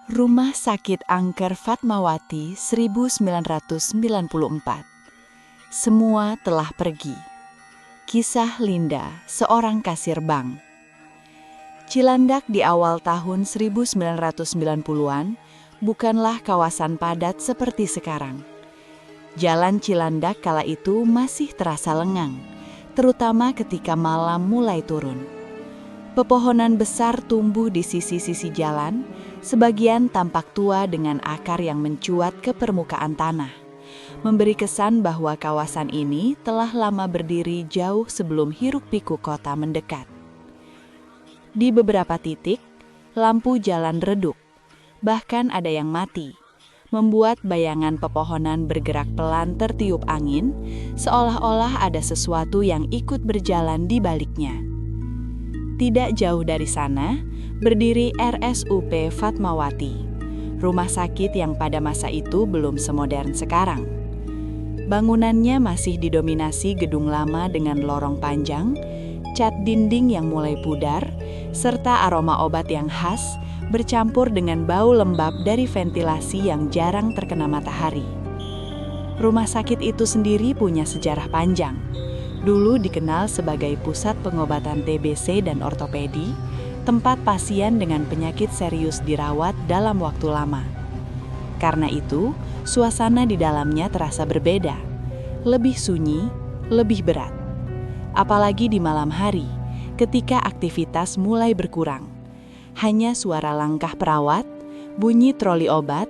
Rumah Sakit Angker Fatmawati 1994. Semua telah pergi. Kisah Linda, seorang kasir bank. Cilandak di awal tahun 1990-an bukanlah kawasan padat seperti sekarang. Jalan Cilandak kala itu masih terasa lengang, terutama ketika malam mulai turun. Pepohonan besar tumbuh di sisi-sisi jalan, sebagian tampak tua dengan akar yang mencuat ke permukaan tanah, memberi kesan bahwa kawasan ini telah lama berdiri jauh sebelum hiruk-pikuk kota mendekat. Di beberapa titik, lampu jalan redup, bahkan ada yang mati, membuat bayangan pepohonan bergerak pelan tertiup angin, seolah-olah ada sesuatu yang ikut berjalan di baliknya. Tidak jauh dari sana, berdiri RSUP Fatmawati, rumah sakit yang pada masa itu belum semodern sekarang. Bangunannya masih didominasi gedung lama dengan lorong panjang, cat dinding yang mulai pudar, serta aroma obat yang khas bercampur dengan bau lembab dari ventilasi yang jarang terkena matahari. Rumah sakit itu sendiri punya sejarah panjang. Dulu dikenal sebagai pusat pengobatan TBC dan ortopedi, tempat pasien dengan penyakit serius dirawat dalam waktu lama. Karena itu, suasana di dalamnya terasa berbeda, lebih sunyi, lebih berat. Apalagi di malam hari, ketika aktivitas mulai berkurang. Hanya suara langkah perawat, bunyi troli obat,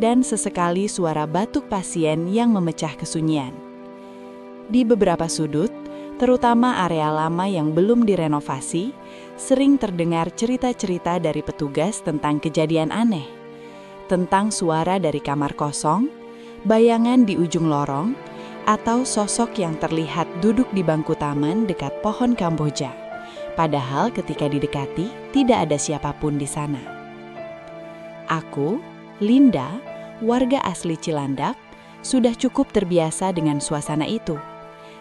dan sesekali suara batuk pasien yang memecah kesunyian. Di beberapa sudut, terutama area lama yang belum direnovasi, sering terdengar cerita-cerita dari petugas tentang kejadian aneh. Tentang suara dari kamar kosong, bayangan di ujung lorong, atau sosok yang terlihat duduk di bangku taman dekat pohon kamboja. Padahal ketika didekati, tidak ada siapapun di sana. Aku, Linda, warga asli Cilandak, sudah cukup terbiasa dengan suasana itu.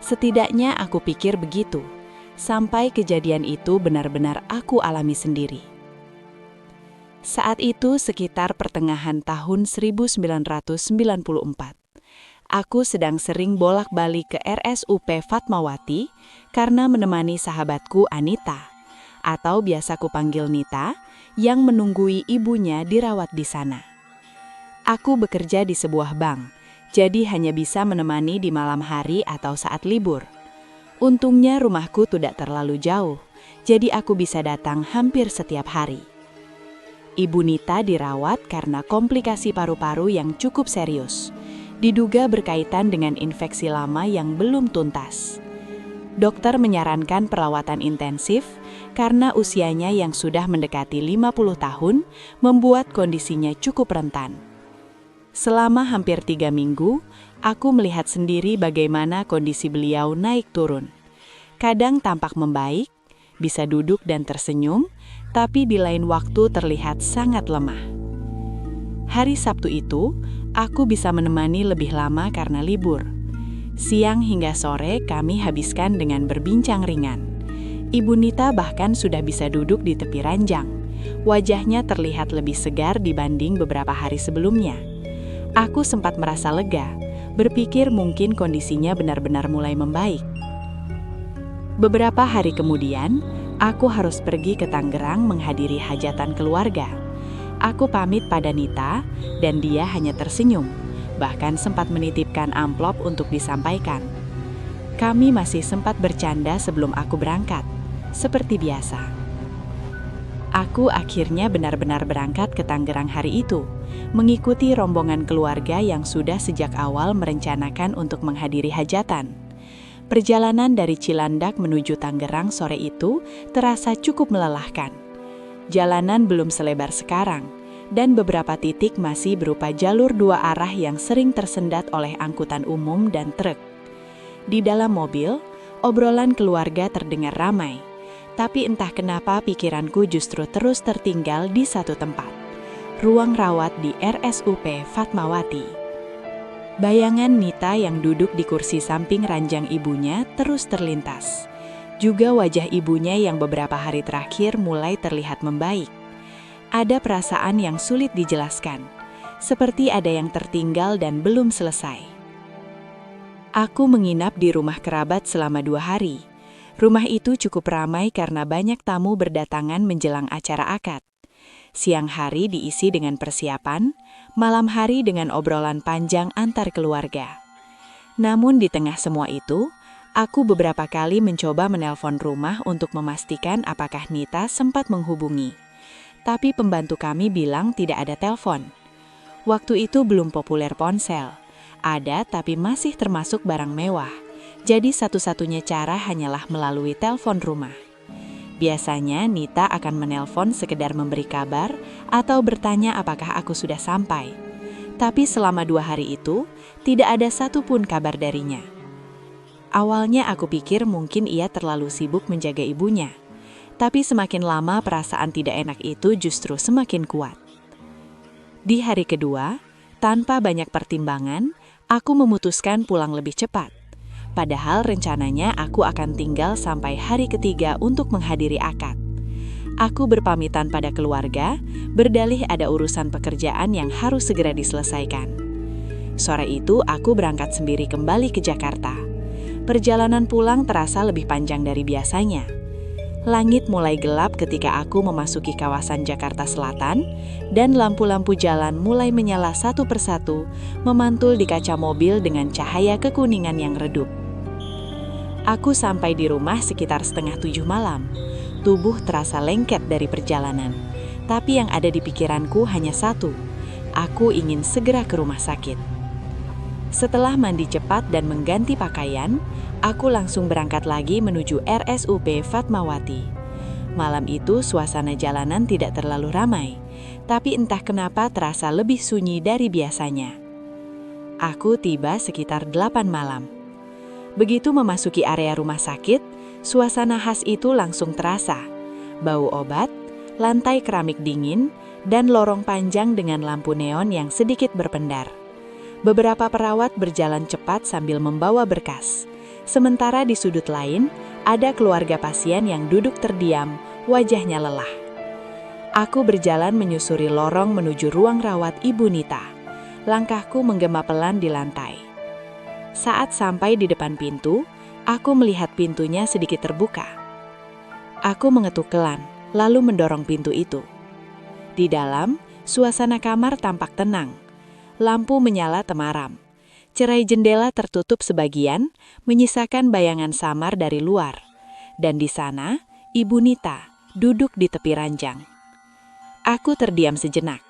Setidaknya aku pikir begitu, sampai kejadian itu benar-benar aku alami sendiri. Saat itu sekitar pertengahan tahun 1994. Aku sedang sering bolak-balik ke RSUP Fatmawati karena menemani sahabatku Anita, atau biasa kupanggil Nita, yang menunggui ibunya dirawat di sana. Aku bekerja di sebuah bank, jadi hanya bisa menemani di malam hari atau saat libur. Untungnya rumahku tidak terlalu jauh, jadi aku bisa datang hampir setiap hari. Ibu Nita dirawat karena komplikasi paru-paru yang cukup serius. Diduga berkaitan dengan infeksi lama yang belum tuntas. Dokter menyarankan perawatan intensif karena usianya yang sudah mendekati 50 tahun membuat kondisinya cukup rentan. Selama hampir 3 minggu, aku melihat sendiri bagaimana kondisi beliau naik turun. Kadang tampak membaik, bisa duduk dan tersenyum, tapi di lain waktu terlihat sangat lemah. Hari Sabtu itu, aku bisa menemani lebih lama karena libur. Siang hingga sore kami habiskan dengan berbincang ringan. Ibu Nita bahkan sudah bisa duduk di tepi ranjang. Wajahnya terlihat lebih segar dibanding beberapa hari sebelumnya. Aku sempat merasa lega, berpikir mungkin kondisinya benar-benar mulai membaik. Beberapa hari kemudian, aku harus pergi ke Tangerang menghadiri hajatan keluarga. Aku pamit pada Nita, dan dia hanya tersenyum, bahkan sempat menitipkan amplop untuk disampaikan. Kami masih sempat bercanda sebelum aku berangkat, seperti biasa. Aku akhirnya benar-benar berangkat ke Tangerang hari itu, mengikuti rombongan keluarga yang sudah sejak awal merencanakan untuk menghadiri hajatan. Perjalanan dari Cilandak menuju Tangerang sore itu terasa cukup melelahkan. Jalanan belum selebar sekarang, dan beberapa titik masih berupa jalur 2 arah yang sering tersendat oleh angkutan umum dan truk. Di dalam mobil, obrolan keluarga terdengar ramai, tapi entah kenapa pikiranku justru terus tertinggal di satu tempat, ruang rawat di RSUP Fatmawati. Bayangan Nita yang duduk di kursi samping ranjang ibunya terus terlintas. Juga wajah ibunya yang beberapa hari terakhir mulai terlihat membaik. Ada perasaan yang sulit dijelaskan, seperti ada yang tertinggal dan belum selesai. Aku menginap di rumah kerabat selama 2 hari. Rumah itu cukup ramai karena banyak tamu berdatangan menjelang acara akad. Siang hari diisi dengan persiapan, malam hari dengan obrolan panjang antar keluarga. Namun di tengah semua itu, aku beberapa kali mencoba menelpon rumah untuk memastikan apakah Nita sempat menghubungi. Tapi pembantu kami bilang tidak ada telepon. Waktu itu belum populer ponsel. Ada tapi masih termasuk barang mewah. Jadi satu-satunya cara hanyalah melalui telepon rumah. Biasanya Nita akan menelpon sekedar memberi kabar atau bertanya apakah aku sudah sampai. Tapi selama 2 hari itu, tidak ada satupun kabar darinya. Awalnya aku pikir mungkin ia terlalu sibuk menjaga ibunya. Tapi semakin lama perasaan tidak enak itu justru semakin kuat. Di hari kedua, tanpa banyak pertimbangan, aku memutuskan pulang lebih cepat. Padahal rencananya aku akan tinggal sampai hari ketiga untuk menghadiri akad. Aku berpamitan pada keluarga, berdalih ada urusan pekerjaan yang harus segera diselesaikan. Sore itu aku berangkat sendiri kembali ke Jakarta. Perjalanan pulang terasa lebih panjang dari biasanya. Langit mulai gelap ketika aku memasuki kawasan Jakarta Selatan, dan lampu-lampu jalan mulai menyala satu persatu, memantul di kaca mobil dengan cahaya kekuningan yang redup. Aku sampai di rumah sekitar 6:30 malam. Tubuh terasa lengket dari perjalanan, tapi yang ada di pikiranku hanya satu: aku ingin segera ke rumah sakit. Setelah mandi cepat dan mengganti pakaian, aku langsung berangkat lagi menuju RSUP Fatmawati. Malam itu suasana jalanan tidak terlalu ramai, tapi entah kenapa terasa lebih sunyi dari biasanya. Aku tiba sekitar 8 malam. Begitu memasuki area rumah sakit, suasana khas itu langsung terasa. Bau obat, lantai keramik dingin, dan lorong panjang dengan lampu neon yang sedikit berpendar. Beberapa perawat berjalan cepat sambil membawa berkas. Sementara di sudut lain, ada keluarga pasien yang duduk terdiam, wajahnya lelah. Aku berjalan menyusuri lorong menuju ruang rawat Ibu Nita. Langkahku menggema pelan di lantai. Saat sampai di depan pintu, aku melihat pintunya sedikit terbuka. Aku mengetuk kelan, lalu mendorong pintu itu. Di dalam, suasana kamar tampak tenang. Lampu menyala temaram. Cerai jendela tertutup sebagian, menyisakan bayangan samar dari luar. Dan di sana, Ibu Nita duduk di tepi ranjang. Aku terdiam sejenak.